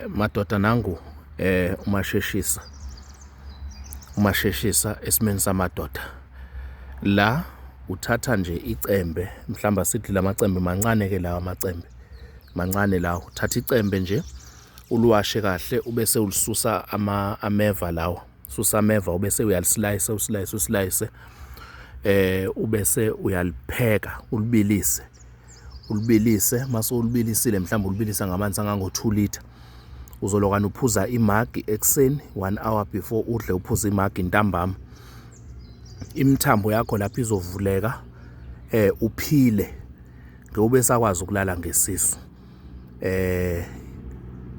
Madoda nangu umasheshisa esimeni samadoda la uthatha nje icembe, mhlamba sithi lamacembe mancane ke lawa amacembe mancane lawo. Uthatha icembe nje uliwashe kahle ubese ulisusa ameva lawo, susa ameva ubese uyalislice uslice ubese uyalipheka ulibilise mase ulibilisile mhlamba ulibilisa ngamanzi angango 2 liter. Uzolokana uphuza imagi ekseni 1 hour before udle, uphuza imagi ntambama. Imithambo yakho lapho izovuleka uphile ngobe sakwazi ukulala ngesisu.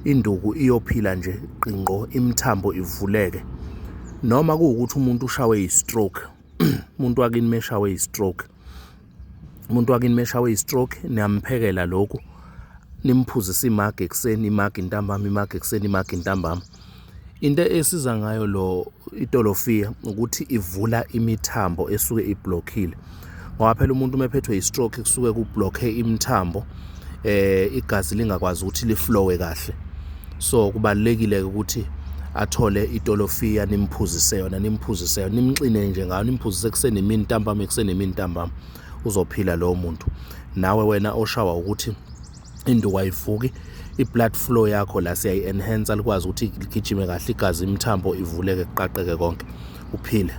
Induku iyophila nje qinqo, imithambo ivuleke. Noma kuwukuthi umuntu ushawe i-stroke, umuntu wakini meshawe i-stroke, niyamphekela lokhu, nimphuzisa imagi ekseni, imagi ntambama, imagi ekseni, imagi ntambama. Into esiza ngayo lo itolofia ukuthi ivula imithambo esuke iblockile. Ngoba phela umuntu mephethwe i-stroke kusuke kublocke imithambo, igazi lingakwazi ukuthi liflowe kahle. So kubalekile ukuthi athole itolofia, nimphuzise yona, nimxine nje ngayo, nimphuzise ekseni imini ntambama, ekseni imini ntambama, uzophila lo muntu. Nawe wena oshawa ukuthi induku ayivuki, i-blood flow yakho la siyayi-enhance likwazi ukuthi ligijime kahle igazi, imithambo ivuleke, kuqaqeke konke, uphile.